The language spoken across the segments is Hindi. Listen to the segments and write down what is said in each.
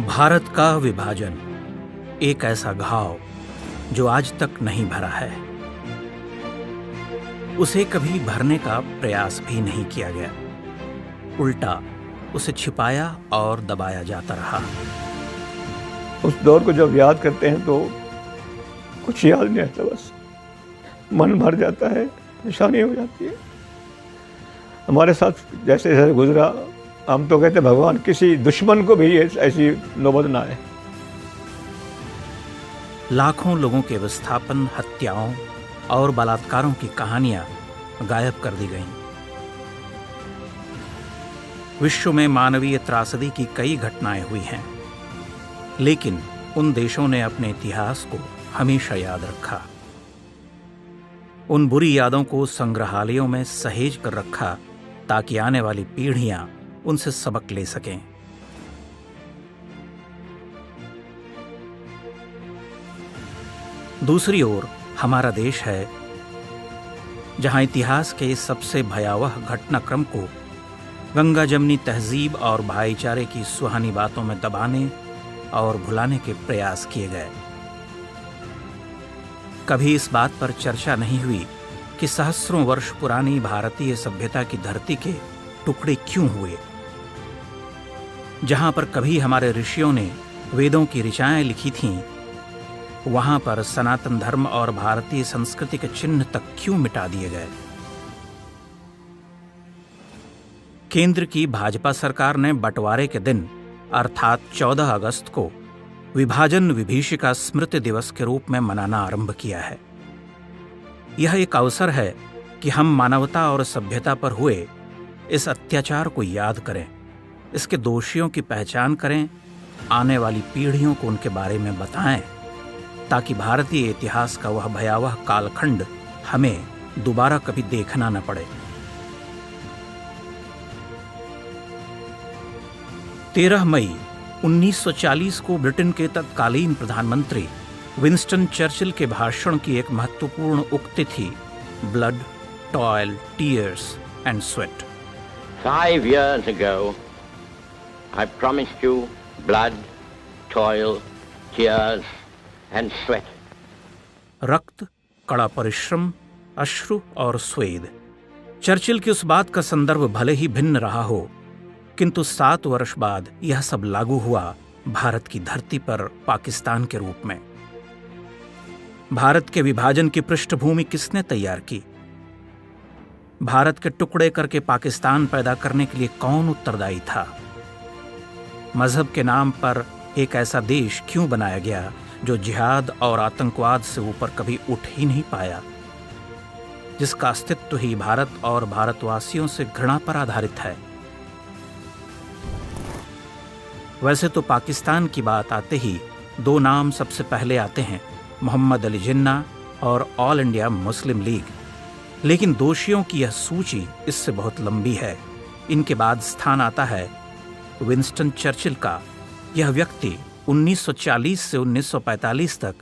भारत का विभाजन एक ऐसा घाव जो आज तक नहीं भरा है। उसे कभी भरने का प्रयास भी नहीं किया गया, उल्टा उसे छिपाया और दबाया जाता रहा। उस दौर को जब याद करते हैं तो कुछ याद नहीं आता, बस मन भर जाता है, परेशानी हो जाती है। हमारे साथ जैसे जैसे गुजरा, हम तो कहते भगवान किसी दुश्मन को भी ऐसी नौबत ना आए। लाखों लोगों के विस्थापन, हत्याओं और बलात्कारों की कहानियां गायब कर दी गईं। विश्व में मानवीय त्रासदी की कई घटनाएं हुई हैं, लेकिन उन देशों ने अपने इतिहास को हमेशा याद रखा। उन बुरी यादों को संग्रहालयों में सहेज कर रखा ताकि आने वाली पीढ़ियां उनसे सबक ले सकें। दूसरी ओर हमारा देश है, जहां इतिहास के सबसे भयावह घटनाक्रम को गंगा जमनी तहजीब और भाईचारे की सुहानी बातों में दबाने और भुलाने के प्रयास किए गए। कभी इस बात पर चर्चा नहीं हुई कि सहस्रों वर्ष पुरानी भारतीय सभ्यता की धरती के टुकड़े क्यों हुए। जहां पर कभी हमारे ऋषियों ने वेदों की ऋचाएं लिखी थीं, वहां पर सनातन धर्म और भारतीय संस्कृति के चिन्ह तक क्यों मिटा दिए गए। केंद्र की भाजपा सरकार ने बंटवारे के दिन अर्थात 14 अगस्त को विभाजन विभीषिका स्मृति दिवस के रूप में मनाना आरंभ किया है। यह एक अवसर है कि हम मानवता और सभ्यता पर हुए इस अत्याचार को याद करें, इसके दोषियों की पहचान करें, आने वाली पीढ़ियों को उनके बारे में बताएं, ताकि भारतीय इतिहास का वह भयावह कालखंड हमें दोबारा कभी देखना न पड़े। 13 मई 1940 को ब्रिटेन के तत्कालीन प्रधानमंत्री विंस्टन चर्चिल के भाषण की एक महत्वपूर्ण उक्ति थी, blood, toil, tears and sweat. 5 years ago, I promised you blood, toil, tears and sweat. रक्त, कड़ा परिश्रम, अश्रु और स्वेद। चर्चिल की उस बात का संदर्भ भले ही भिन्न रहा हो, किंतु 7 वर्ष बाद यह सब लागू हुआ भारत की धरती पर पाकिस्तान के रूप में। भारत के विभाजन की पृष्ठभूमि किसने तैयार की? भारत के टुकड़े करके पाकिस्तान पैदा करने के लिए कौन उत्तरदायी था? मजहब के नाम पर एक ऐसा देश क्यों बनाया गया जो जिहाद और आतंकवाद से ऊपर कभी उठ ही नहीं पाया, जिसका अस्तित्व ही भारत और भारतवासियों से घृणा पर आधारित है? वैसे तो पाकिस्तान की बात आते ही 2 नाम सबसे पहले आते हैं, मोहम्मद अली जिन्ना और ऑल इंडिया मुस्लिम लीग। लेकिन दोषियों की यह सूची इससे बहुत लंबी है। इनके बाद स्थान आता है विंस्टन चर्चिल का। यह व्यक्ति 1940 से 1945 तक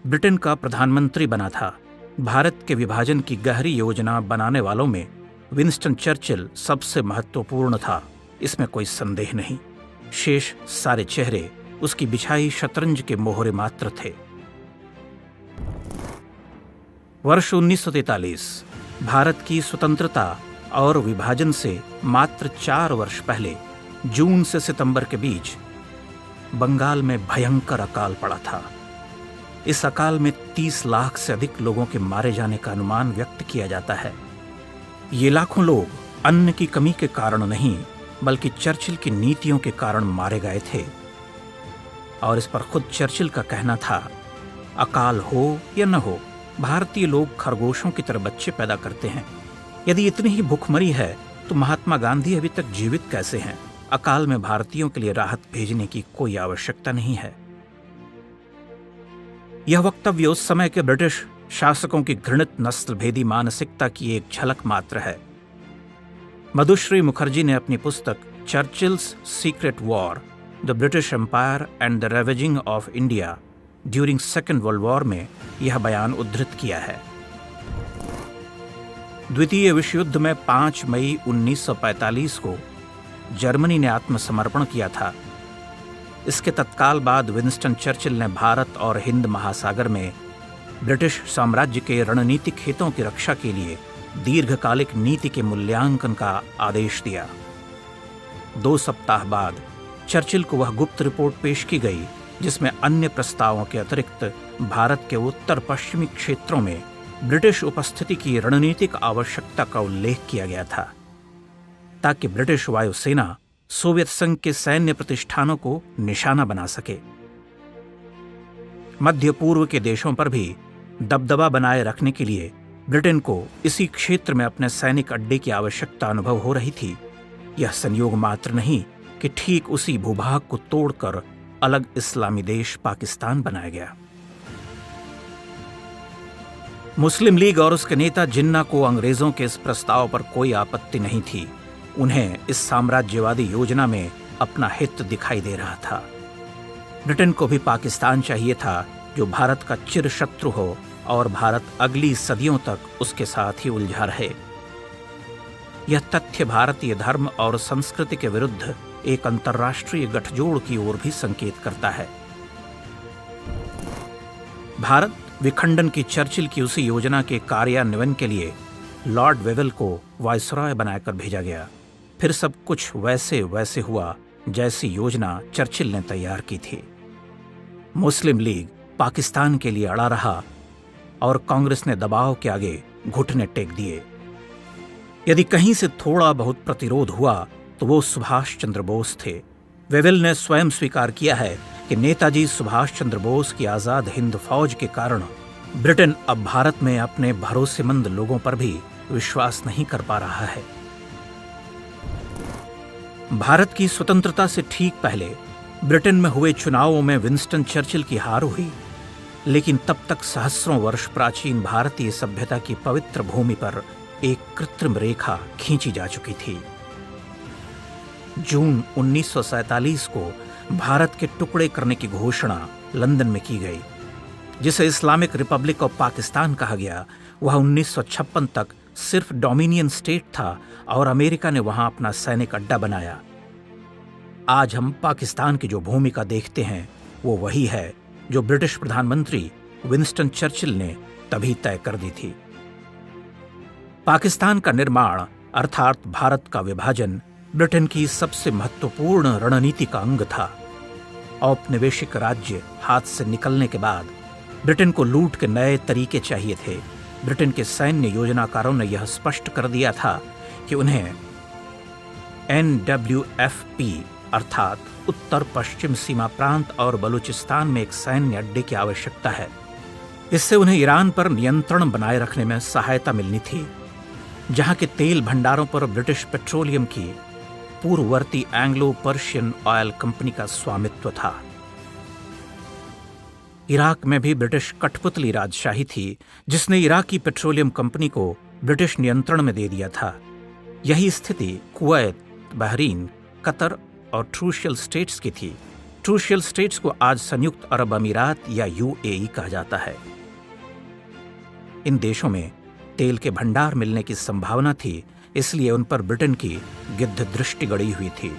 ब्रिटेन का प्रधानमंत्री बना था। भारत के विभाजन की गहरी योजना बनाने वालों में विंस्टन चर्चिल सबसे महत्वपूर्ण था, इसमें कोई संदेह नहीं। शेष सारे चेहरे उसकी बिछाई शतरंज के मोहरे मात्र थे। वर्ष 1943 भारत की स्वतंत्रता और विभाजन से मात्र 4 वर्ष पहले जून से सितंबर के बीच बंगाल में भयंकर अकाल पड़ा था। इस अकाल में 30 लाख से अधिक लोगों के मारे जाने का अनुमान व्यक्त किया जाता है। ये लाखों लोग अन्न की कमी के कारण नहीं, बल्कि चर्चिल की नीतियों के कारण मारे गए थे। और इस पर खुद चर्चिल का कहना था, अकाल हो या न हो, भारतीय लोग खरगोशों की तरह बच्चे पैदा करते हैं। यदि इतनी ही भूखमरी है तो महात्मा गांधी अभी तक जीवित कैसे हैं? अकाल में भारतीयों के लिए राहत भेजने की कोई आवश्यकता नहीं है। यह वक्तव्य उस समय के ब्रिटिश शासकों की घृणित नस्ल भेदी मानसिकता की एक झलक मात्र है। मधुश्री मुखर्जी ने अपनी पुस्तक Churchill's secret war, the British empire and the ravaging of India during second world war में यह बयान उद्धृत किया है। द्वितीय विश्व युद्ध में 5 मई 1945 को जर्मनी ने आत्मसमर्पण किया था। इसके तत्काल बाद विंस्टन चर्चिल ने भारत और हिंद महासागर में ब्रिटिश साम्राज्य के रणनीतिक हितों की रक्षा के लिए दीर्घकालिक नीति के मूल्यांकन का आदेश दिया। 2 सप्ताह बाद चर्चिल को वह गुप्त रिपोर्ट पेश की गई जिसमें अन्य प्रस्तावों के अतिरिक्त भारत के उत्तर पश्चिमी क्षेत्रों में ब्रिटिश उपस्थिति की रणनीतिक आवश्यकता का उल्लेख किया गया था, ताकि ब्रिटिश वायुसेना सोवियत संघ के सैन्य प्रतिष्ठानों को निशाना बना सके। मध्य पूर्व के देशों पर भी दबदबा बनाए रखने के लिए ब्रिटेन को इसी क्षेत्र में अपने सैनिक अड्डे की आवश्यकता अनुभव हो रही थी। यह संयोग मात्र नहीं कि ठीक उसी भूभाग को तोड़कर अलग इस्लामी देश पाकिस्तान बनाया गया। मुस्लिम लीग और उसके नेता जिन्ना को अंग्रेजों के इस प्रस्ताव पर कोई आपत्ति नहीं थी। उन्हें इस साम्राज्यवादी योजना में अपना हित दिखाई दे रहा था। ब्रिटेन को भी पाकिस्तान चाहिए था जो भारत का चिर शत्रु हो और भारत अगली सदियों तक उसके साथ ही उलझा रहे। यह तथ्य भारतीय धर्म और संस्कृति के विरुद्ध एक अंतर्राष्ट्रीय गठजोड़ की ओर भी संकेत करता है। भारत विखंडन की चर्चिल की उसी योजना के कार्यान्वयन के लिए लॉर्ड वेवेल को वायसरॉय बनाकर भेजा गया। फिर सब कुछ वैसे हुआ जैसी योजना चर्चिल ने तैयार की थी। मुस्लिम लीग पाकिस्तान के लिए अड़ा रहा और कांग्रेस ने दबाव के आगे घुटने टेक दिए। यदि कहीं से थोड़ा बहुत प्रतिरोध हुआ तो वो सुभाष चंद्र बोस थे। वेवेल ने स्वयं स्वीकार किया है कि नेताजी सुभाष चंद्र बोस की आजाद हिंद फौज के कारण ब्रिटेन अब भारत में अपने भरोसेमंद लोगों पर भी विश्वास नहीं कर पा रहा है। भारत की स्वतंत्रता से ठीक पहले ब्रिटेन में हुए चुनावों में विंस्टन चर्चिल की हार हुई, लेकिन तब तक सहस्रों वर्ष प्राचीन भारतीय सभ्यता की पवित्र भूमि पर एक कृत्रिम रेखा खींची जा चुकी थी। जून 1947 को भारत के टुकड़े करने की घोषणा लंदन में की गई, जिसे इस्लामिक रिपब्लिक ऑफ पाकिस्तान कहा गया। वह 1956 तक सिर्फ डोमिनियन स्टेट था और अमेरिका ने वहां अपना सैनिक अड्डा बनाया। आज हम पाकिस्तान की जो भूमिका देखते हैं वो वही है जो ब्रिटिश प्रधानमंत्री विंस्टन चर्चिल ने तभी तय कर दी थी। पाकिस्तान का निर्माण अर्थात भारत का विभाजन ब्रिटेन की सबसे महत्वपूर्ण रणनीति का अंग था। औपनिवेशिक राज्य हाथ से निकलने के बाद ब्रिटेन को लूट के नए तरीके चाहिए थे। ब्रिटेन के सैन्य योजनाकारों ने यह स्पष्ट कर दिया था कि उन्हें NWFP अर्थात उत्तर पश्चिम सीमा प्रांत और बलूचिस्तान में एक सैन्य अड्डे की आवश्यकता है। इससे उन्हें ईरान पर नियंत्रण बनाए रखने में सहायता मिलनी थी, जहां के तेल भंडारों पर ब्रिटिश पेट्रोलियम की पूर्ववर्ती एंग्लो पर्शियन ऑयल कंपनी का स्वामित्व था। इराक में भी ब्रिटिश कठपुतली राजशाही थी, जिसने इराकी पेट्रोलियम कंपनी को ब्रिटिश नियंत्रण में दे दिया था। यही स्थिति कुवैत, बहरीन, कतर और ट्रूशियल स्टेट्स की थी। ट्रूशियल स्टेट्स को आज संयुक्त अरब अमीरात या UAE कहा जाता है। इन देशों में तेल के भंडार मिलने की संभावना थी, इसलिए उन पर ब्रिटेन की गिद्ध दृष्टि गड़ी हुई थी।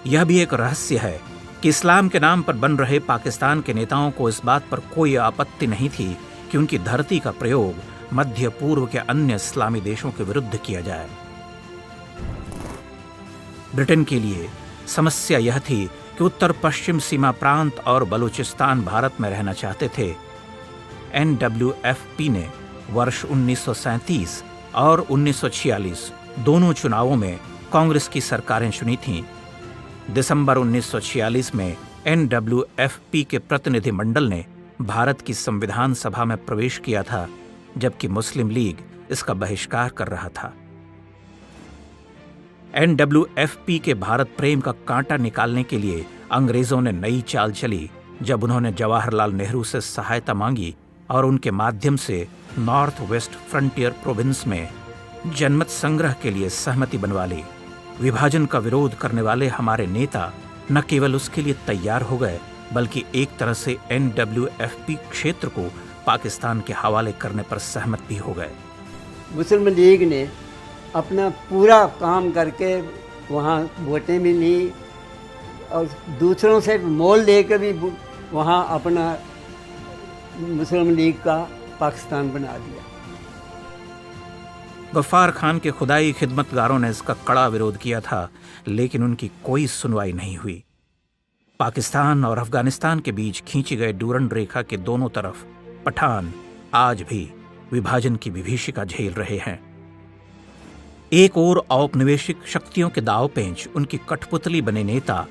यह भी एक रहस्य है कि इस्लाम के नाम पर बन रहे पाकिस्तान के नेताओं को इस बात पर कोई आपत्ति नहीं थी कि उनकी धरती का प्रयोग मध्य पूर्व के अन्य इस्लामी देशों के विरुद्ध किया जाए। ब्रिटेन के लिए समस्या यह थी कि उत्तर पश्चिम सीमा प्रांत और बलूचिस्तान भारत में रहना चाहते थे। NWFP ने वर्ष 1937 और 1946 दोनों चुनावों में कांग्रेस की सरकारें चुनी थीं। दिसंबर 1946 में NWFP के प्रतिनिधि मंडल ने भारत की संविधान सभा में प्रवेश किया था, जबकि मुस्लिम लीग इसका बहिष्कार कर रहा था। NWFP के भारत प्रेम का कांटा निकालने के लिए अंग्रेजों ने नई चाल चली जब उन्होंने जवाहरलाल नेहरू से सहायता मांगी और उनके माध्यम से नॉर्थ वेस्ट फ्रंटियर प्रोविंस में जनमत संग्रह के लिए सहमति बनवा ली। विभाजन का विरोध करने वाले हमारे नेता न केवल उसके लिए तैयार हो गए, बल्कि एक तरह से NWFP क्षेत्र को पाकिस्तान के हवाले करने पर सहमत भी हो गए। मुस्लिम लीग ने अपना पूरा काम करके वहाँ वोटें मिली और दूसरों से मोल लेकर भी वहाँ अपना मुस्लिम लीग का पाकिस्तान बना दिया। गफ्फार खान के खुदाई खिदमतगारों ने इसका कड़ा विरोध किया था, लेकिन उनकी कोई सुनवाई नहीं हुई। पाकिस्तान और अफगानिस्तान के बीच खींची गए डूरंड रेखा के दोनों तरफ पठान आज भी विभाजन की विभीषिका झेल रहे हैं। एक ओर औपनिवेशिक शक्तियों के दांवपेंच, उनकी कठपुतली बने नेता,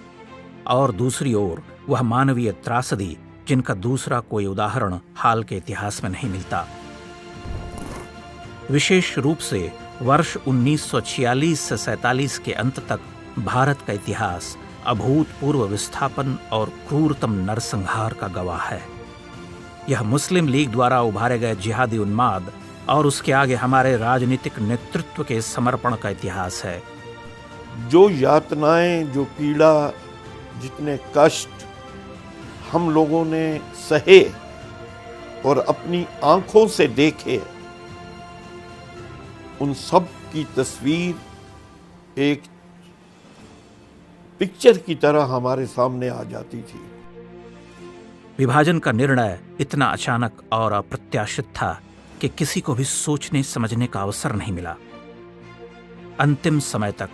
और दूसरी ओर वह मानवीय त्रासदी जिनका दूसरा कोई उदाहरण हाल के इतिहास में नहीं मिलता। विशेष रूप से वर्ष 1946 से 47 के अंत तक भारत का इतिहास अभूतपूर्व विस्थापन और क्रूरतम नरसंहार का गवाह है। यह मुस्लिम लीग द्वारा उभारे गए जिहादी उन्माद और उसके आगे हमारे राजनीतिक नेतृत्व के समर्पण का इतिहास है। जो यातनाएं, जो पीड़ा, जितने कष्ट हम लोगों ने सहे और अपनी आंखों से देखे, उन सब की तस्वीर एक पिक्चर की तरह हमारे सामने आ जाती थी। विभाजन का निर्णय इतना अचानक और अप्रत्याशित था कि किसी को भी सोचने समझने का अवसर नहीं मिला। अंतिम समय तक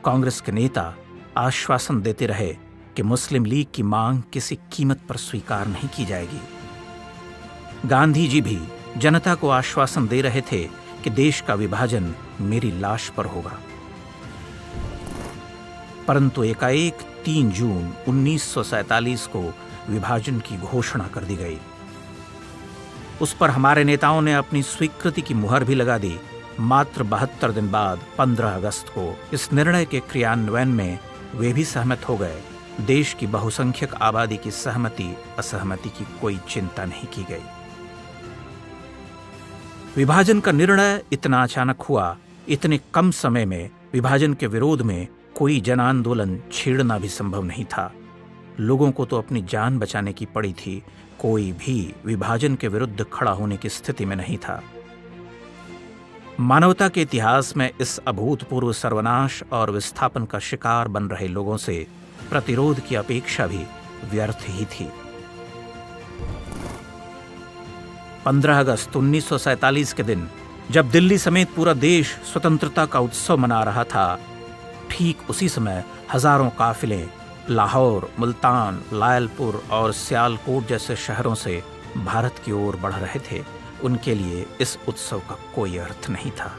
कांग्रेस के नेता आश्वासन देते रहे कि मुस्लिम लीग की मांग किसी कीमत पर स्वीकार नहीं की जाएगी। गांधी जी भी जनता को आश्वासन दे रहे थे कि देश का विभाजन मेरी लाश पर होगा। परंतु एकाएक 3 जून 1947 को विभाजन की घोषणा कर दी गई। उस पर हमारे नेताओं ने अपनी स्वीकृति की मुहर भी लगा दी। मात्र 72 दिन बाद 15 अगस्त को इस निर्णय के क्रियान्वयन में वे भी सहमत हो गए। देश की बहुसंख्यक आबादी की सहमति असहमति की कोई चिंता नहीं की गई। विभाजन का निर्णय इतना अचानक हुआ, इतने कम समय में विभाजन के विरोध में कोई जन आंदोलन छेड़ना भी संभव नहीं था। लोगों को तो अपनी जान बचाने की पड़ी थी। कोई भी विभाजन के विरुद्ध खड़ा होने की स्थिति में नहीं था। मानवता के इतिहास में इस अभूतपूर्व सर्वनाश और विस्थापन का शिकार बन रहे लोगों से प्रतिरोध की अपेक्षा भी व्यर्थ ही थी। 15 अगस्त 1947 के दिन जब दिल्ली समेत पूरा देश स्वतंत्रता का उत्सव मना रहा था, ठीक उसी समय हजारों काफिले लाहौर, मुल्तान, लायलपुर और सियालकोट जैसे शहरों से भारत की ओर बढ़ रहे थे। उनके लिए इस उत्सव का कोई अर्थ नहीं था।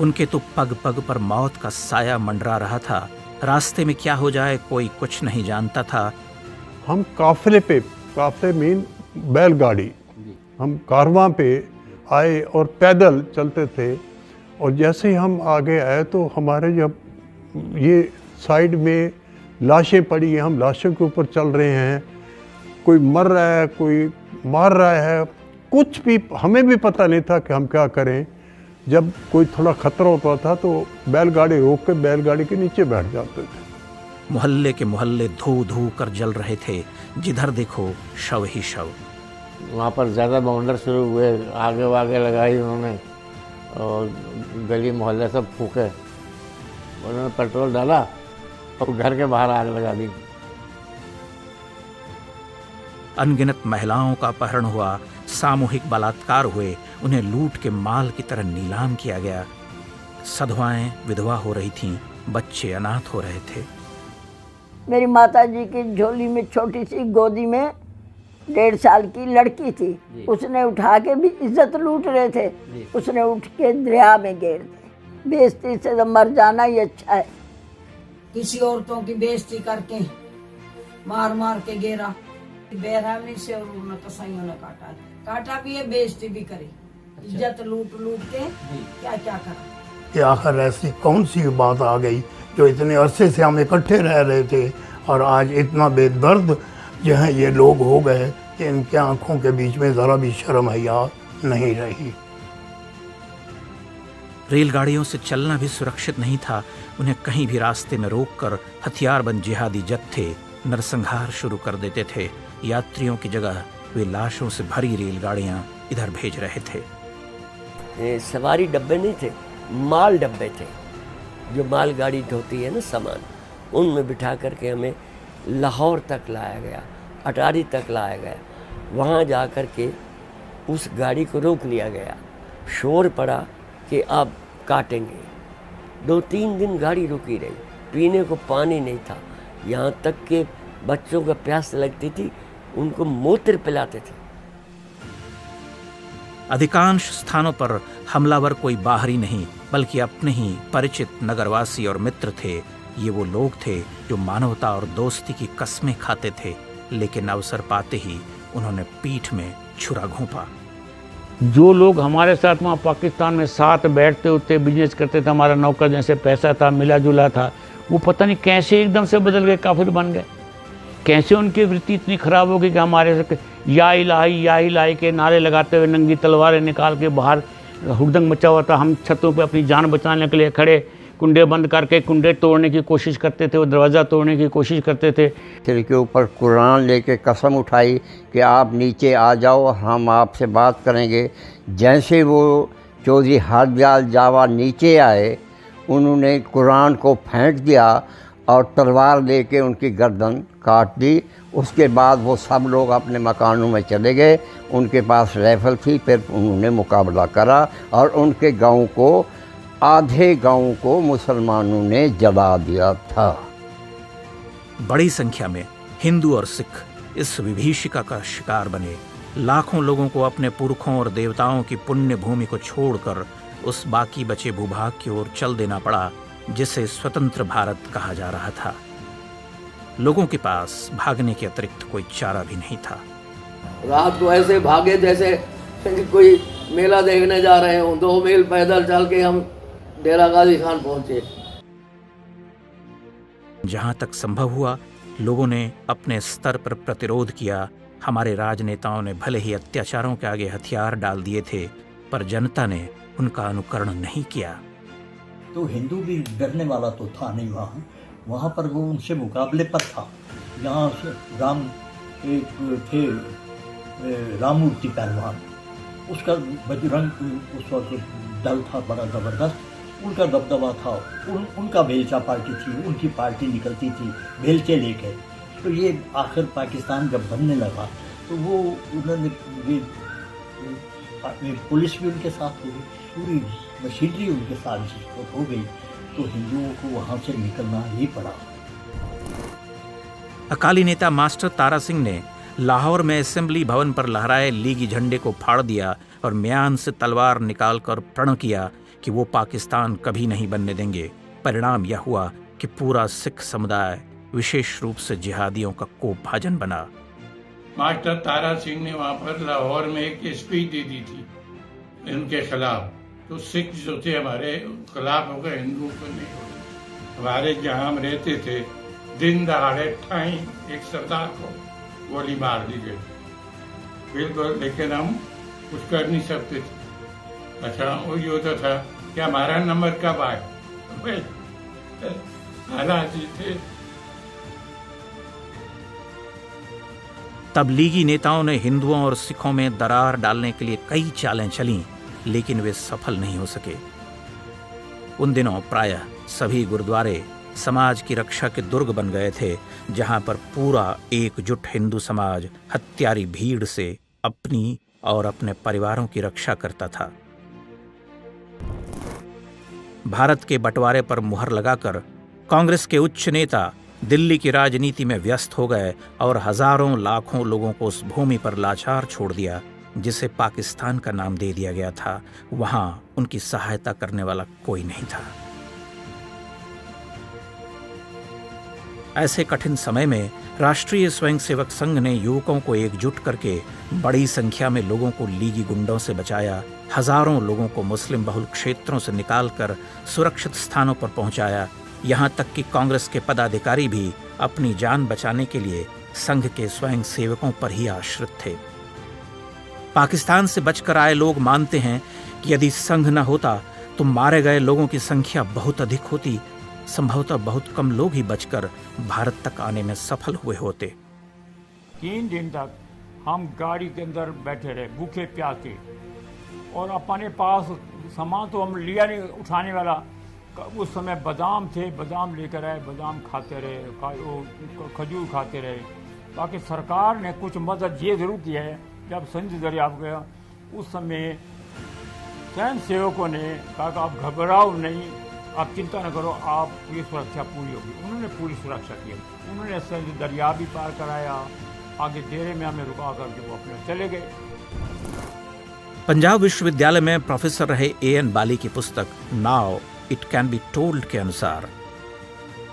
उनके तो पग पग पर मौत का साया मंडरा रहा था। रास्ते में क्या हो जाए कोई कुछ नहीं जानता था। हम काफिले मीन बैलगाड़ी, हम कारवां पे आए और पैदल चलते थे। और जैसे ही हम आगे आए तो हमारे जब ये साइड में लाशें पड़ी हैं, हम लाशों के ऊपर चल रहे हैं, कोई मर रहा है, कोई मार रहा है, कुछ भी हमें भी पता नहीं था कि हम क्या करें। जब कोई थोड़ा खतरा होता था तो बैलगाड़ी रोक के बैलगाड़ी के नीचे बैठ जाते थे। मोहल्ले के मोहल्ले धू धू कर जल रहे थे, जिधर देखो शव ही शव। वहाँ पर ज़्यादा बाउंडर शुरू हुए, आगे वागे लगाई उन्होंने और गली मोहल्ले सब फूके। उन्होंने पेट्रोल डाला और घर के बाहर आग लगा दी। अनगिनत महिलाओं का अपहरण हुआ, सामूहिक बलात्कार हुए, उन्हें लूट के माल की तरह नीलाम किया गया। सधवाएं विधवा हो रही थीं, बच्चे अनाथ हो रहे थे। मेरी माता जी की झोली में छोटी सी गोदी में 1.5 साल की लड़की थी। उसने उठा के भी इज्जत लूट रहे थे, उसने उठ के दरिया में गिर दी। बेइज्जती से तो मर जाना ही अच्छा है। किसी औरतों की बेइज्जती करके मार मार के गिरा, बेरहमी से और उन्होंने कसाईयों ने काटा भी है, बेइज्जती भी करी। इज्जत लूट लूट के क्या क्या करा। कि आखिर ऐसी कौन सी बात आ गई जो इतने अरसे से हम इकट्ठे रह रहे थे और आज इतना बेदर्द जो है ये लोग हो गए कि इनके आंखों के बीच में जरा भी शर्म हया नहीं रही। रेलगाड़ियों से चलना भी सुरक्षित नहीं था। उन्हें कहीं भी रास्ते में रोककर हथियारबंद जिहादी जत्थे नरसंहार शुरू कर देते थे। यात्रियों की जगह वे लाशों से भरी रेलगाड़ियां इधर भेज रहे थे। ये सवारी डब्बे नहीं थे, माल डब्बे थे। जो मालगाड़ी ढोती है ना सामान, उनमें बिठा करके हमें लाहौर तक लाया गया, अटारी तक लाया गया। वहाँ जा कर के उस गाड़ी को रोक लिया गया। शोर पड़ा कि अब काटेंगे। 2-3 दिन गाड़ी रुकी रही, पीने को पानी नहीं था। यहाँ तक कि बच्चों को प्यास लगती थी, उनको मूत्र पिलाते थे। अधिकांश स्थानों पर हमलावर कोई बाहरी नहीं बल्कि अपने ही परिचित नगरवासी और मित्र थे। ये वो लोग थे जो मानवता और दोस्ती की कस्में खाते थे, लेकिन अवसर पाते ही उन्होंने पीठ में छुरा घोंपा। जो लोग हमारे साथ वहाँ पाकिस्तान में साथ बैठते उठते बिजनेस करते थे, हमारा नौकर जैसे पैसा था, मिला जुला था, वो पता नहीं कैसे एकदम से बदल गए, काफिर बन गए। कैसे उनकी वृत्ति इतनी खराब हो गई कि हमारे से या इलाही के नारे लगाते हुए नंगी तलवारें निकाल के बाहर हुड़दंग मचा हुआ था। हम छतों पे अपनी जान बचाने के लिए खड़े, कुंडे बंद करके कुंडे तोड़ने की कोशिश करते थे, वो दरवाज़ा तोड़ने की कोशिश करते थे। सिर के ऊपर कुरान लेके कसम उठाई कि आप नीचे आ जाओ, हम आपसे बात करेंगे। जैसे वो चौधरी हरदयाल जावा नीचे आए, उन्होंने कुरान को फेंक दिया और तलवार लेके उनकी गर्दन काट दी। उसके बाद वो सब लोग अपने मकानों में चले गए। उनके पास राइफल थी, फिर उन्होंने मुकाबला करा और उनके गांव को, आधे गांव को मुसलमानों ने जला दिया था। बड़ी संख्या में हिंदू और सिख इस विभीषिका का शिकार बने। लाखों लोगों को अपने पुरखों और देवताओं की पुण्य भूमि को छोड़कर उस बाकी बचे भूभाग की ओर चल देना पड़ा जिसे स्वतंत्र भारत कहा जा रहा था। लोगों के पास भागने के अतिरिक्त कोई चारा भी नहीं था। रात को ऐसे भागे जैसे कोई मेला देखने जा रहे हो। 2 मील पैदल चल के हम डेरा गाजी खान पहुंचे। जहां तक संभव हुआ, लोगों ने अपने स्तर पर प्रतिरोध किया। हमारे राजनेताओं ने भले ही अत्याचारों के आगे हथियार डाल दिए थे, पर जनता ने उनका अनुकरण नहीं किया। तो हिंदू भी डरने वाला तो था नहीं वहाँ पर वो उनसे मुकाबले पर था। यहाँ राम एक थे राममूर्ति पहलवान, उसका बजरंग उस वक्त दल था बड़ा ज़बरदस्त, उनका दबदबा था। उनका बेलचा पार्टी थी, उनकी पार्टी निकलती थी बेलचे लेके। तो ये आखिर पाकिस्तान जब बनने लगा तो वो उन्होंने पुलिस भी उनके साथ हो गई, पूरी मशीनरी उनके साथ हो गई, तो हिंदुओं को वहाँ से निकलना ही पड़ा। अकाली नेता मास्टर तारा सिंह ने लाहौर में असेंबली भवन पर लहराए लीगी झंडे को फाड़ दिया और म्यान से तलवार निकालकर प्रण किया कि वो पाकिस्तान कभी नहीं बनने देंगे। परिणाम यह हुआ कि पूरा सिख समुदाय, विशेष रूप से जिहादियों का कोपभाजन बना। मास्टर तारा सिंह ने वहाँ पर लाहौर में एक स्पीच दे दी थी इनके खिलाफ, तो सिख जो थे हमारे खिलाफ हो गए, हिंदुओं को नहीं हो गए। हमारे जहाँ हम रहते थे, दिन दहाड़े ठाई एक सरदार को गोली मार दी गई, बिल्कुल, लेकिन हम कुछ कर नहीं सकते थे। अच्छा, वो ये होता था कि हमारा नंबर कब आए, हालात ही थे। तबलीगी नेताओं ने हिंदुओं और सिखों में दरार डालने के लिए कई चालें चलीं, लेकिन वे सफल नहीं हो सके। उन दिनों प्रायः सभी गुरुद्वारे समाज की रक्षा के दुर्ग बन गए थे, जहां पर पूरा एकजुट हिंदू समाज हत्यारी भीड़ से अपनी और अपने परिवारों की रक्षा करता था। भारत के बंटवारे पर मुहर लगाकर कांग्रेस के उच्च नेता दिल्ली की राजनीति में व्यस्त हो गए और हजारों लाखों लोगों को उस भूमि पर लाचार छोड़ दिया जिसे पाकिस्तान का नाम दे दिया गया था। वहां उनकी सहायता करने वाला कोई नहीं था। ऐसे कठिन समय में राष्ट्रीय स्वयंसेवक संघ ने युवकों को एकजुट करके बड़ी संख्या में लोगों को लीगी गुंडों से बचाया। हजारों लोगों को मुस्लिम बहुल क्षेत्रों से निकालकर सुरक्षित स्थानों पर पहुंचाया। यहां तक कि कांग्रेस के पदाधिकारी भी अपनी जान बचाने के लिए संघ के स्वयंसेवकों पर ही आश्रित थे। पाकिस्तान से बचकर आए लोग मानते हैं कि यदि संघ न होता तो मारे गए लोगों की संख्या बहुत अधिक होती। संभवतः बहुत कम लोग ही बचकर भारत तक आने में सफल हुए होते। 3 दिन तक हम गाड़ी के अंदर बैठे रहे, भूखे प्यासे, और अपने पास सामान तो हम लिया नहीं, उठाने वाला उस समय बादाम थे, बादाम लेकर आए, बादाम खाते रहे, खजूर खाते रहे। बाकी सरकार ने कुछ मदद ये ज़रूर की है, जब संजय दरियाव गया उस समय स्वयं सेवकों ने कहा कि आप घबराओ नहीं, आप चिंता न करो, आपकी सुरक्षा पूरी होगी। उन्होंने पूरी सुरक्षा की। उन्होंने संजय दरिया भी पार कराया, आगे डेरे में हमें रुका करके वो अपने चले गए। पंजाब विश्वविद्यालय में प्रोफेसर रहे A.N. बाली की पुस्तक now it can be told के अनुसार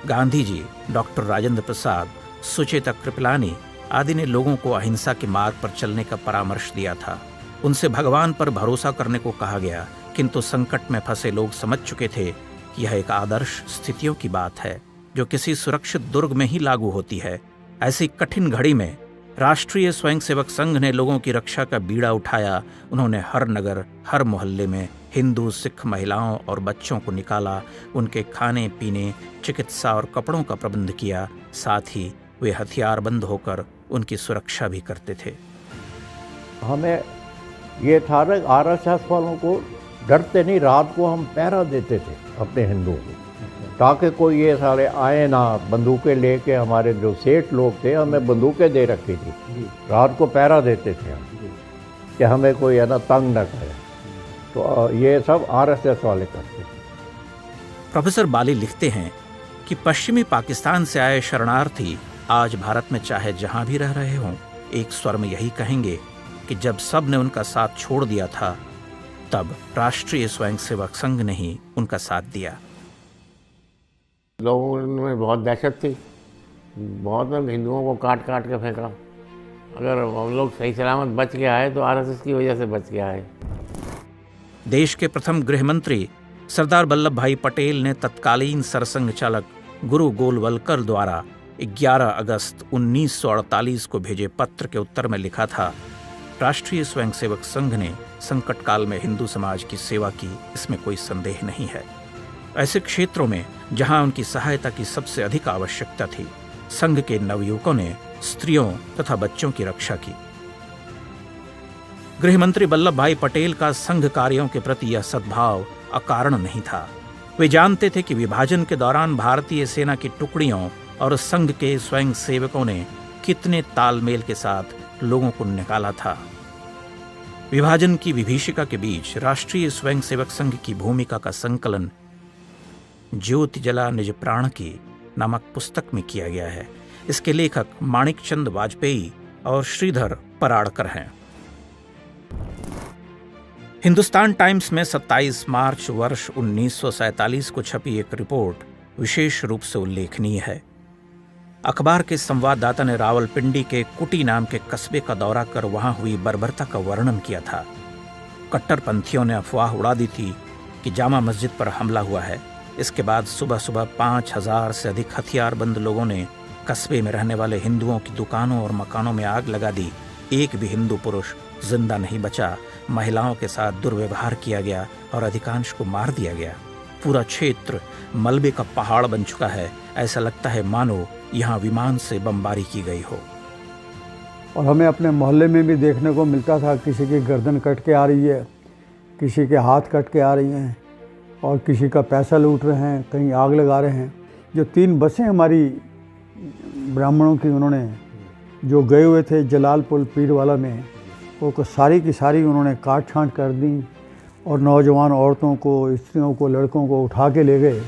गांधी जी, डॉक्टर राजेंद्र प्रसाद, सुचेता कृपलानी आदि ने लोगों को अहिंसा के मार्ग पर चलने का परामर्श दिया था। उनसे भगवान पर भरोसा करने को कहा गया, किंतु संकट में फंसे लोग समझ चुके थे कि यह एक आदर्श स्थितियों की बात है जो किसी सुरक्षित दुर्ग में ही लागू होती है। ऐसी कठिन घड़ी में राष्ट्रीय स्वयंसेवक संघ ने लोगों की रक्षा का बीड़ा उठाया। उन्होंने हर नगर, हर मोहल्ले में हिंदू, सिख महिलाओं और बच्चों को निकाला, उनके खाने पीने, चिकित्सा और कपड़ों का प्रबंध किया। साथ ही वे हथियारबंद होकर उनकी सुरक्षा भी करते थे। हमें ये था ना, RSS वालों को डरते नहीं, रात को हम पहरा देते थे अपने हिंदुओं को, ताकि कोई ये सारे आए ना बंदूकें लेके। हमारे जो सेठ लोग थे हमें बंदूकें दे रखी थी, रात को पहरा देते थे हम कि हमें कोई है ना तंग न करे। तो ये सब RSS वाले करते थे। प्रोफेसर बाली लिखते हैं कि पश्चिमी पाकिस्तान से आए शरणार्थी आज भारत में चाहे जहां भी रह रहे हों, एक स्वर में यही कहेंगे कि जब सब ने उनका साथ छोड़ दिया था, तब राष्ट्रीय स्वयंसेवक संघ ने ही उनका साथ दिया। लोगों में बहुत दहशत थी, बहुत लोग हिंदुओं को काट काट के फेंका। अगर हम लोग सही सलामत बच के आए तो RSS की वजह से बच के आए। देश के प्रथम गृह मंत्री सरदार वल्लभ भाई पटेल ने तत्कालीन सरसंघ चालक गुरु गोलवलकर द्वारा 11 अगस्त 1948 को भेजे पत्र के उत्तर में लिखा था, राष्ट्रीय स्वयंसेवक संघ ने संकट काल में हिंदू समाज की सेवा की, इसमें कोई संदेह नहीं है। ऐसे क्षेत्रों में जहां उनकी सहायता की सबसे अधिक आवश्यकता थी, संघ के नवयुवकों ने स्त्रियों तथा बच्चों की रक्षा की। गृहमंत्री वल्लभ भाई पटेल का संघ कार्यों के प्रति यह सद्भाव अकारण नहीं था। वे जानते थे कि विभाजन के दौरान भारतीय सेना की टुकड़ियों और संघ के स्वयं सेवकों ने कितने तालमेल के साथ लोगों को निकाला था। विभाजन की विभीषिका के बीच राष्ट्रीय स्वयंसेवक संघ की भूमिका का संकलन ज्योति जला निज प्राण की नामक पुस्तक में किया गया है। इसके लेखक माणिकचंद वाजपेयी और श्रीधर पराड़कर हैं। हिंदुस्तान टाइम्स में 27 मार्च वर्ष 1947 को छपी एक रिपोर्ट विशेष रूप से उल्लेखनीय है। अखबार के संवाददाता ने रावलपिंडी के कुटी नाम के कस्बे का दौरा कर वहां हुई बर्बरता का वर्णन किया था। कट्टरपंथियों ने अफवाह उड़ा दी थी कि जामा मस्जिद पर हमला हुआ है। इसके बाद सुबह सुबह 5000 से अधिक हथियारबंद लोगों ने कस्बे में रहने वाले हिंदुओं की दुकानों और मकानों में आग लगा दी। एक भी हिंदू पुरुष जिंदा नहीं बचा। महिलाओं के साथ दुर्व्यवहार किया गया और अधिकांश को मार दिया गया। पूरा क्षेत्र मलबे का पहाड़ बन चुका है। ऐसा लगता है मानो यहाँ विमान से बमबारी की गई हो। और हमें अपने मोहल्ले में भी देखने को मिलता था, किसी की गर्दन कट के आ रही है, किसी के हाथ कट के आ रही हैं और किसी का पैसा लूट रहे हैं, कहीं आग लगा रहे हैं। जो 3 बसें हमारी ब्राह्मणों की उन्होंने जो गए हुए थे जलालपुर पीरवाला में, वो सारी की सारी उन्होंने काट छांट कर दी और नौजवान औरतों को, स्त्रियों को, लड़कों को उठा के ले गए।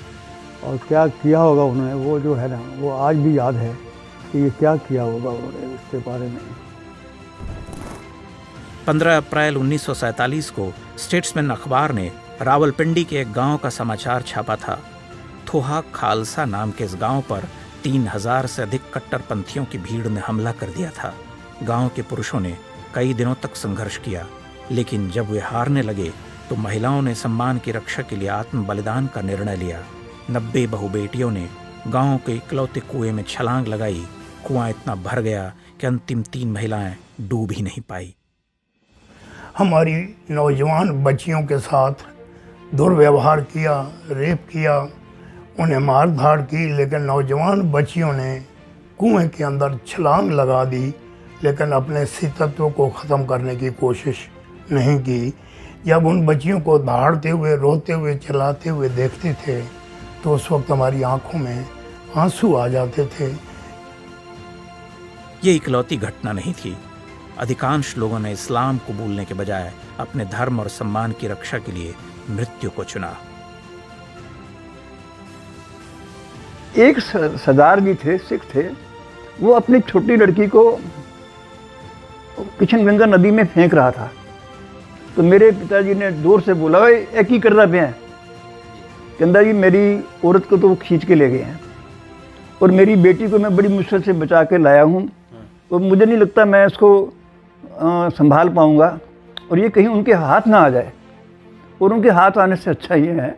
और क्या किया होगा उन्होंने, वो जो है ना, वो आज भी याद है कि ये क्या किया होगा उन्होंने उसके बारे में। 15 अप्रैल 1947 को स्टेट्समैन अखबार ने रावलपिंडी के एक गांव का समाचार छापा था। थोहा खालसा नाम के इस गांव पर 3000 से अधिक कट्टरपंथियों की भीड़ ने हमला कर दिया था। गांव के पुरुषों ने कई दिनों तक संघर्ष किया, लेकिन जब वे हारने लगे तो महिलाओं ने सम्मान की रक्षा के लिए आत्म बलिदान का निर्णय लिया। 90 बहु बेटियों ने गांव के इकलौते कुएं में छलांग लगाई। कुआं इतना भर गया कि अंतिम 3 महिलाएं डूब ही नहीं पाई। हमारी नौजवान बच्चियों के साथ दुर्व्यवहार किया, रेप किया, उन्हें मार धाड़ की, लेकिन नौजवान बच्चियों ने कुएं के अंदर छलांग लगा दी, लेकिन अपने अस्तित्व को ख़त्म करने की कोशिश नहीं की। जब उन बच्चियों को दहाड़ते हुए, रोते हुए, चिल्लाते हुए देखते थे तो उस वक्त हमारी आंखों में आंसू आ जाते थे। ये इकलौती घटना नहीं थी। अधिकांश लोगों ने इस्लाम कबूलने के बजाय अपने धर्म और सम्मान की रक्षा के लिए मृत्यु को चुना। एक सरदार जी थे, सिख थे, वो अपनी छोटी लड़की को किशन गंगा नदी में फेंक रहा था। तो मेरे पिताजी ने जोर से बोला, एक ही कर रहा पे हैं, कहता जी मेरी औरत को तो वो खींच के ले गए हैं और मेरी बेटी को मैं बड़ी मुश्किल से बचा के लाया हूँ, तो मुझे नहीं लगता मैं इसको संभाल पाऊँगा और ये कहीं उनके हाथ ना आ जाए। और उनके हाथ आने से अच्छा ये है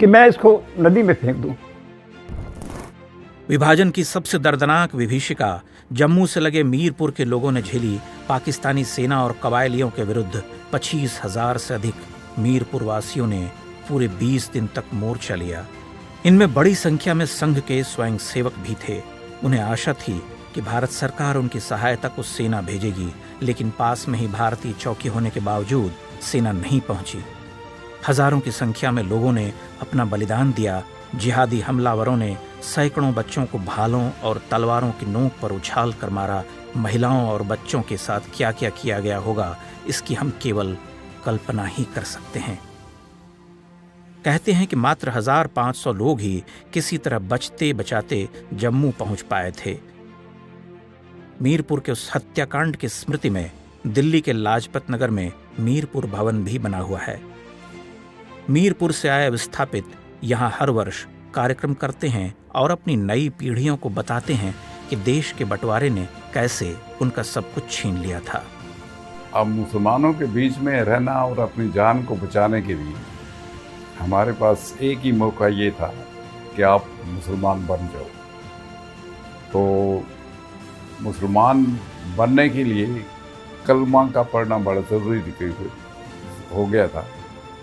कि मैं इसको नदी में फेंक दूं। विभाजन की सबसे दर्दनाक विभीषिका जम्मू से लगे मीरपुर के लोगों ने झेली। पाकिस्तानी सेना और कबायलियों के विरुद्ध 25,000 से अधिक मीरपुर वासियों ने पूरे 20 दिन तक मोर्चा लिया। इनमें बड़ी संख्या में संघ के स्वयंसेवक भी थे। उन्हें आशा थी कि भारत सरकार उनकी सहायता को सेना भेजेगी, लेकिन पास में ही भारतीय चौकी होने के बावजूद सेना नहीं पहुंची। हजारों की संख्या में लोगों ने अपना बलिदान दिया। जिहादी हमलावरों ने सैकड़ों बच्चों को भालों और तलवारों की नोक पर उछाल कर मारा। महिलाओं और बच्चों के साथ क्या क्या किया गया होगा, इसकी हम केवल कल्पना ही कर सकते हैं। कहते हैं कि मात्र 1500 लोग ही किसी तरह बचते बचाते जम्मू पहुंच पाए थे। मीरपुर के उस हत्याकांड की स्मृति में दिल्ली के लाजपत नगर में मीरपुर भवन भी बना हुआ है। मीरपुर से आए विस्थापित यहाँ हर वर्ष कार्यक्रम करते हैं और अपनी नई पीढ़ियों को बताते हैं कि देश के बंटवारे ने कैसे उनका सब कुछ छीन लिया था। अब मुसलमानों के बीच में रहना और अपनी जान को बचाने के लिए हमारे पास एक ही मौका ये था कि आप मुसलमान बन जाओ। तो मुसलमान बनने के लिए कलमा का पढ़ना बड़ा ज़रूरी हो गया था,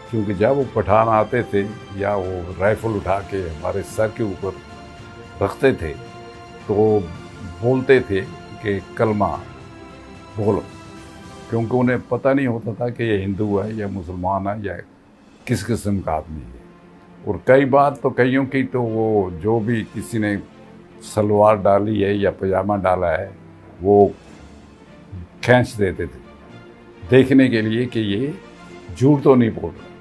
क्योंकि जब वो पठान आते थे या वो राइफल उठा के हमारे सर के ऊपर रखते थे तो बोलते थे कि कलमा बोलो, क्योंकि उन्हें पता नहीं होता था कि ये हिंदू है या मुसलमान है या किस किस्म का आदमी है। और कई बार तो कईयों की तो वो जो भी किसी ने सलवार डाली है या पजामा डाला है वो खींच देते थे देखने के लिए कि ये झूठ तो नहीं बोल रहा।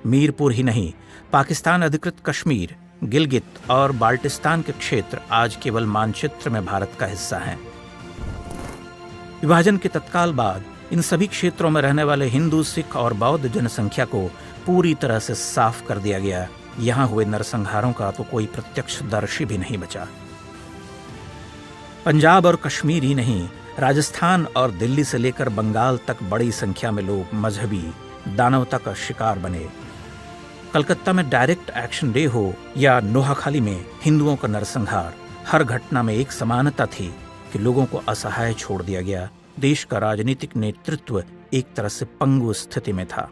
मीरपुर ही नहीं, पाकिस्तान अधिकृत कश्मीर, गिलगित और बाल्टिस्तान के क्षेत्र आज केवल मानचित्र में भारत का हिस्सा हैं। विभाजन के तत्काल बाद इन सभी क्षेत्रों में रहने वाले हिंदू, सिख और बौद्ध जनसंख्या को पूरी तरह से साफ कर दिया गया। यहाँ हुए नरसंहारों का तो कोई प्रत्यक्षदर्शी भी नहीं बचा। पंजाब और कश्मीर ही नहीं, राजस्थान और दिल्ली से लेकर बंगाल तक बड़ी संख्या में लोग मजहबी दानवता का शिकार बने। कलकत्ता में डायरेक्ट एक्शन डे हो या नोहाखाली में हिंदुओं का नरसंहार, हर घटना में एक समानता थी कि लोगों को असहाय छोड़ दिया गया। देश का राजनीतिक नेतृत्व एक तरह से पंगु स्थिति में था।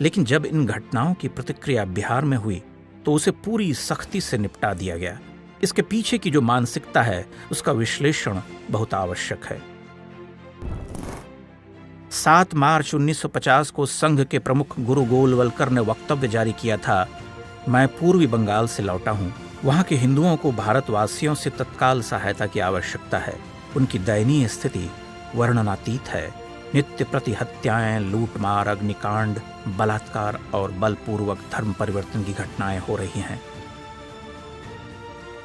लेकिन जब इन घटनाओं की प्रतिक्रिया बिहार में हुई तो उसे पूरी सख्ती से निपटा दिया गया। इसके पीछे की जो मानसिकता है उसका विश्लेषण बहुत आवश्यक है। 7 मार्च 1950 को संघ के प्रमुख गुरु गोलवलकर ने वक्तव्य जारी किया था, मैं पूर्वी बंगाल से लौटा हूं। वहां के हिंदुओं को भारतवासियों से तत्काल सहायता की आवश्यकता है। उनकी दयनीय स्थिति वर्णनातीत है। नित्य प्रति हत्याएं, लूटमार, अग्निकांड, बलात्कार और बलपूर्वक धर्म परिवर्तन की घटनाएं हो रही हैं।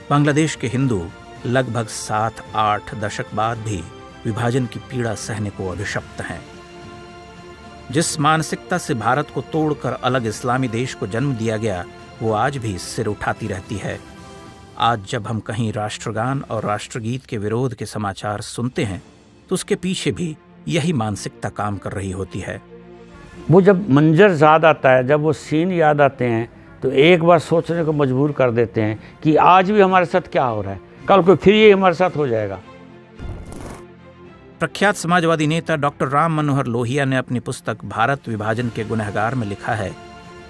बांग्लादेश के हिंदू लगभग 7-8 दशक बाद भी विभाजन की पीड़ा सहने को अभिशप्त हैं। जिस मानसिकता से भारत को तोड़कर अलग इस्लामी देश को जन्म दिया गया वो आज भी सिर उठाती रहती है। आज जब हम कहीं राष्ट्रगान और राष्ट्रगीत के विरोध के समाचार सुनते हैं तो उसके पीछे भी यही मानसिकता काम कर रही होती है। वो जब मंजर याद आता है, जब वो सीन याद आते हैं तो एक बार सोचने को मजबूर कर देते हैं कि आज भी हमारे साथ क्या हो रहा है, कल को फिर ये हमारे साथ हो जाएगा। प्रख्यात समाजवादी नेता डॉक्टर राम मनोहर लोहिया ने अपनी पुस्तक भारत विभाजन के गुनहगार में लिखा है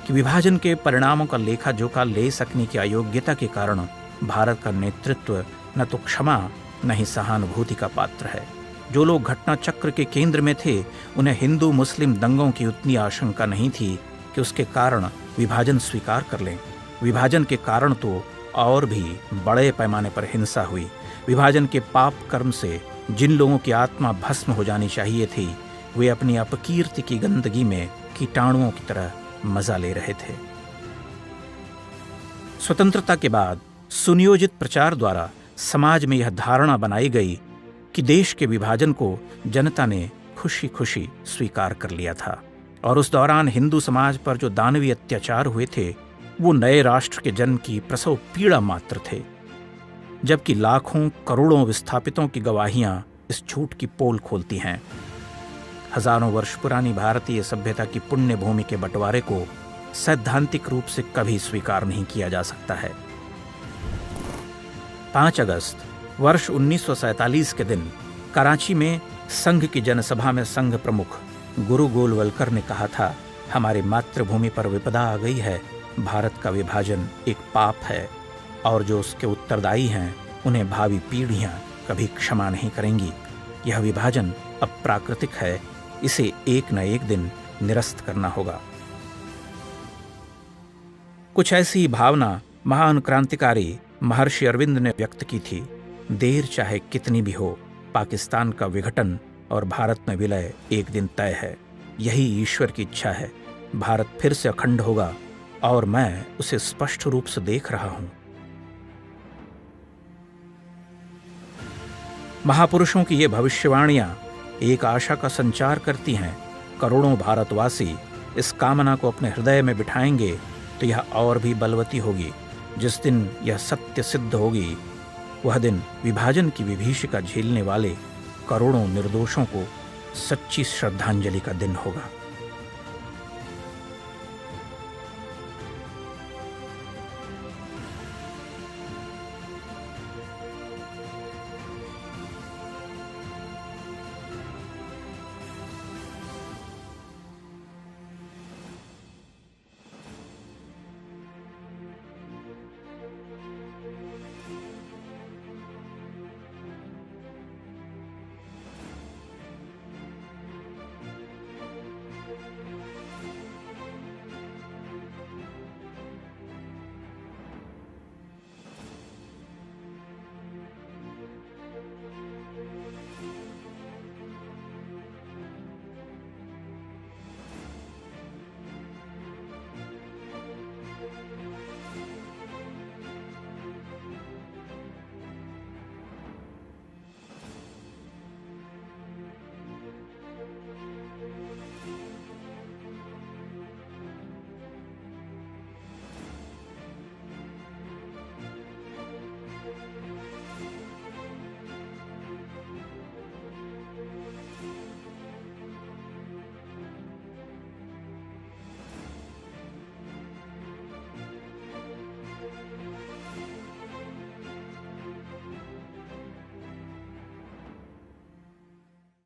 कि विभाजन के परिणामों का लेखा जोखा ले सकने की अयोग्यता के कारण भारत का नेतृत्व न तो क्षमा न ही सहानुभूति का पात्र है। जो लोग घटना चक्र के केंद्र में थे, उन्हें हिंदू मुस्लिम दंगों की उतनी आशंका नहीं थी कि उसके कारण विभाजन स्वीकार कर लें। विभाजन के कारण तो और भी बड़े पैमाने पर हिंसा हुई। विभाजन के पाप कर्म से जिन लोगों की आत्मा भस्म हो जानी चाहिए थी, वे अपनी अपकीर्ति की गंदगी में कीटाणुओं की तरह मजा ले रहे थे। स्वतंत्रता के बाद सुनियोजित प्रचार द्वारा समाज में यह धारणा बनाई गई कि देश के विभाजन को जनता ने खुशी खुशी स्वीकार कर लिया था और उस दौरान हिंदू समाज पर जो दानवीय अत्याचार हुए थे, वो नए राष्ट्र के जन्म की प्रसव पीड़ा मात्र थे। जबकि लाखों करोड़ों विस्थापितों की गवाहियां इस झूठ की पोल खोलती हैं। हजारों वर्ष पुरानी भारतीय सभ्यता की पुण्य भूमि के बंटवारे को सैद्धांतिक रूप से कभी स्वीकार नहीं किया जा सकता है। 5 अगस्त वर्ष 1947 के दिन कराची में संघ की जनसभा में संघ प्रमुख गुरु गोलवलकर ने कहा था, हमारी मातृभूमि पर विपदा आ गई है। भारत का विभाजन एक पाप है और जो उसके उत्तरदायी हैं उन्हें भावी पीढ़ियां कभी क्षमा नहीं करेंगी। यह विभाजन अप्राकृतिक है, इसे एक न एक दिन निरस्त करना होगा। कुछ ऐसी भावना महान क्रांतिकारी महर्षि अरविंद ने व्यक्त की थी। देर चाहे कितनी भी हो, पाकिस्तान का विघटन और भारत में विलय एक दिन तय है। यही ईश्वर की इच्छा है। भारत फिर से अखंड होगा और मैं उसे स्पष्ट रूप से देख रहा हूं। महापुरुषों की ये भविष्यवाणियां एक आशा का संचार करती हैं। करोड़ों भारतवासी इस कामना को अपने हृदय में बिठाएंगे तो यह और भी बलवती होगी। जिस दिन यह सत्य सिद्ध होगी, वह दिन विभाजन की विभीषिका झेलने वाले करोड़ों निर्दोषों को सच्ची श्रद्धांजलि का दिन होगा।